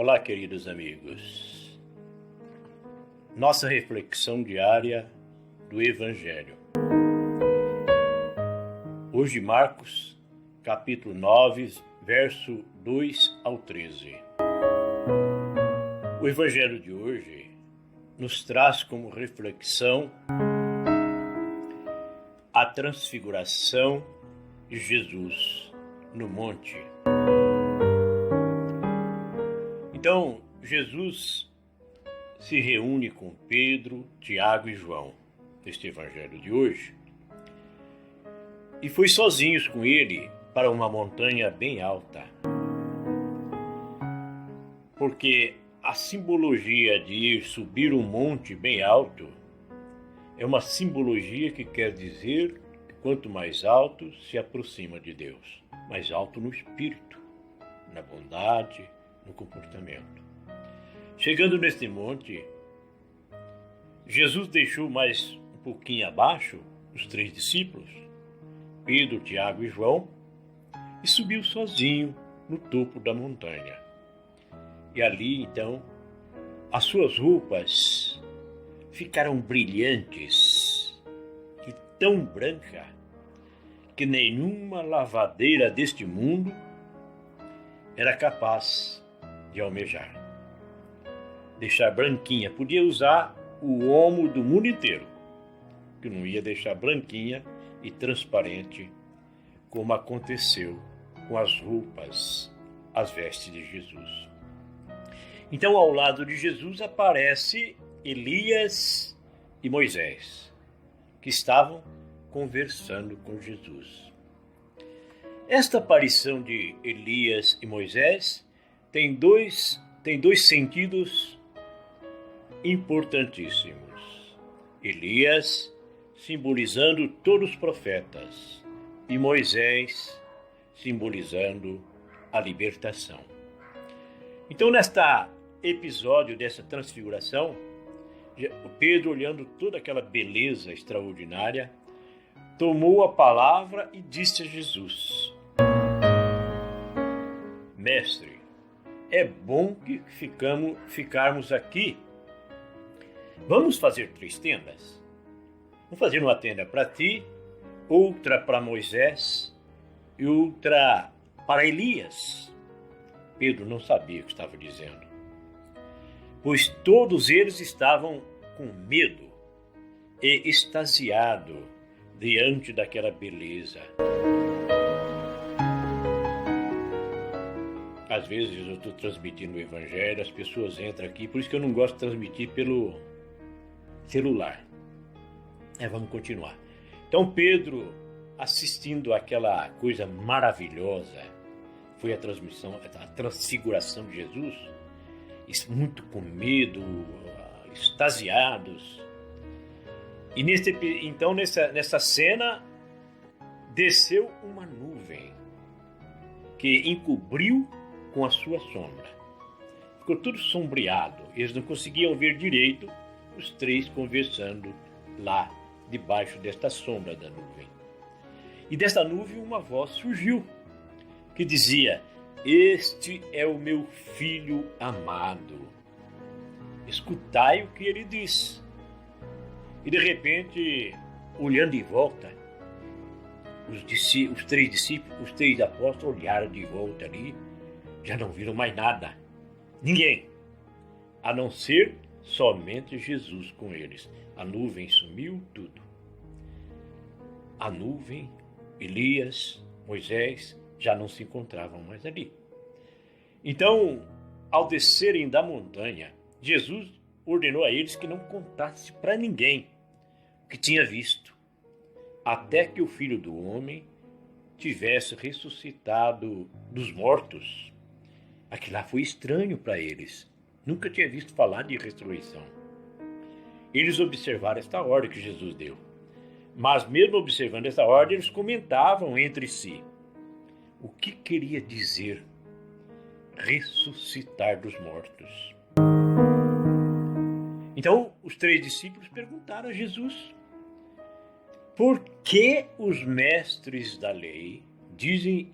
Olá, queridos amigos. Nossa reflexão diária do Evangelho. Hoje, Marcos, capítulo 9, verso 2 ao 13. O Evangelho de hoje nos traz como reflexão a transfiguração de Jesus no monte. Então, Jesus se reúne com Pedro, Tiago e João, neste evangelho de hoje, e foi sozinhos com ele para uma montanha bem alta. Porque a simbologia de ir subir um monte bem alto é uma simbologia que quer dizer que quanto mais alto se aproxima de Deus, mais alto no espírito, na bondade, no comportamento. Chegando neste monte, Jesus deixou mais um pouquinho abaixo os 3 discípulos, Pedro, Tiago e João, e subiu sozinho no topo da montanha. E ali, então, as suas roupas ficaram brilhantes e tão branca que nenhuma lavadeira deste mundo era capaz de almejar. Deixar branquinha, podia usar o omo do mundo inteiro, que não ia deixar branquinha e transparente, como aconteceu com as roupas, as vestes de Jesus. Então, ao lado de Jesus aparece Elias e Moisés, que estavam conversando com Jesus. Esta aparição de Elias e Moisés tem dois sentidos importantíssimos. Elias simbolizando todos os profetas e Moisés simbolizando a libertação. Então, neste episódio dessa transfiguração, o Pedro, olhando toda aquela beleza extraordinária, tomou a palavra e disse a Jesus: Mestre, é bom que ficarmos aqui. Vamos fazer 3 tendas? Vamos fazer uma tenda para ti, outra para Moisés e outra para Elias. Pedro não sabia o que estava dizendo, pois todos eles estavam com medo e extasiados diante daquela beleza. Às vezes eu estou transmitindo o evangelho, as pessoas entram aqui, por isso que eu não gosto de transmitir pelo celular. Vamos continuar. Então Pedro, assistindo aquela coisa maravilhosa, foi a transfiguração de Jesus, muito com medo, extasiados. E nessa cena, desceu uma nuvem que encobriu com a sua sombra. Ficou tudo sombreado. Eles não conseguiam ver direito os 3 conversando lá debaixo desta sombra da nuvem. E desta nuvem uma voz surgiu que dizia: Este é o meu filho amado. Escutai o que ele diz. E de repente, olhando em volta, os 3 discípulos, os 3 apóstolos olharam de volta ali, já não viram mais nada. Ninguém. A não ser somente Jesus com eles. A nuvem sumiu, tudo. A nuvem, Elias, Moisés já não se encontravam mais ali. Então, ao descerem da montanha, Jesus ordenou a eles que não contassem para ninguém o que tinha visto, até que o Filho do Homem tivesse ressuscitado dos mortos. Aquilo lá foi estranho para eles. Nunca tinha visto falar de ressurreição. Eles observaram esta ordem que Jesus deu. Mas mesmo observando essa ordem, eles comentavam entre si o que queria dizer ressuscitar dos mortos. Então, os 3 discípulos perguntaram a Jesus: por que os mestres da lei dizem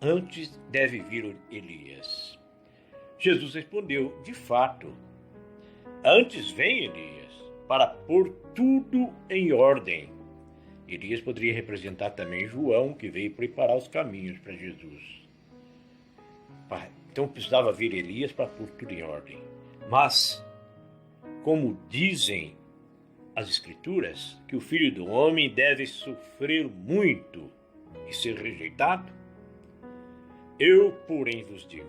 antes deve vir Elias? Jesus respondeu: de fato, antes vem Elias para pôr tudo em ordem. Elias poderia representar também João, que veio preparar os caminhos para Jesus. Então precisava vir Elias para pôr tudo em ordem. Mas, como dizem as Escrituras, que o Filho do Homem deve sofrer muito e ser rejeitado, eu, porém, vos digo,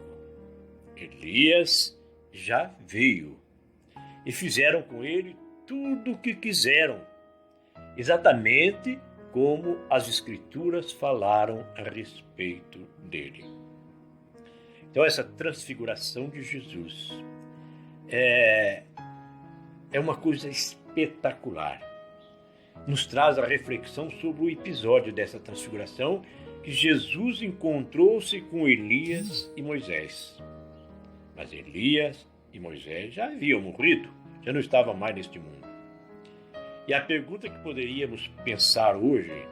Elias já veio e fizeram com ele tudo o que quiseram, exatamente como as Escrituras falaram a respeito dele. Então, essa transfiguração de Jesus é uma coisa espetacular. Nos traz a reflexão sobre o episódio dessa transfiguração, que Jesus encontrou-se com Elias e Moisés. Mas Elias e Moisés já haviam morrido, já não estavam mais neste mundo. E a pergunta que poderíamos pensar hoje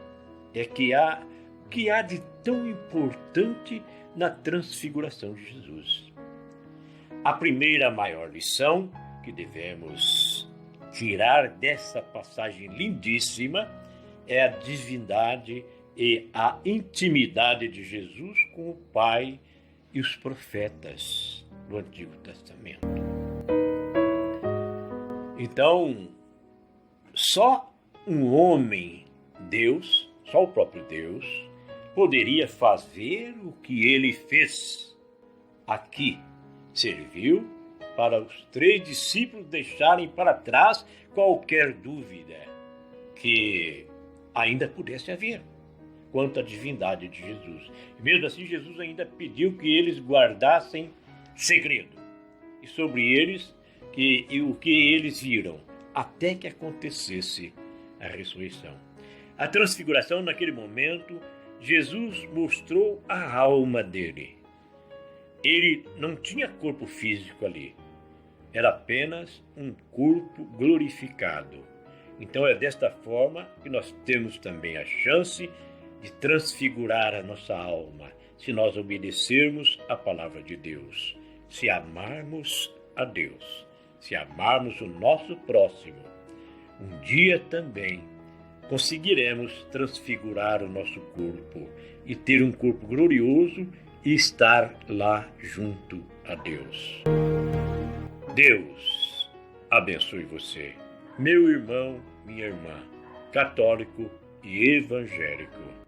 é o que há de tão importante na transfiguração de Jesus? A primeira maior lição que devemos tirar dessa passagem lindíssima é a divindade e a intimidade de Jesus com o Pai e os profetas do Antigo Testamento. Então, só um homem, Deus, só o próprio Deus, poderia fazer o que ele fez. Aqui serviu para os 3 discípulos deixarem para trás qualquer dúvida que ainda pudesse haver quanto à divindade de Jesus. E mesmo assim, Jesus ainda pediu que eles guardassem segredo e sobre eles o que eles viram, até que acontecesse a ressurreição. A transfiguração, naquele momento, Jesus mostrou a alma dele. Ele não tinha corpo físico ali, era apenas um corpo glorificado. Então é desta forma que nós temos também a chance de transfigurar a nossa alma, se nós obedecermos a palavra de Deus, se amarmos a Deus, se amarmos o nosso próximo. Um dia também conseguiremos transfigurar o nosso corpo e ter um corpo glorioso e estar lá junto a Deus. Deus abençoe você, meu irmão, minha irmã, católico e evangélico.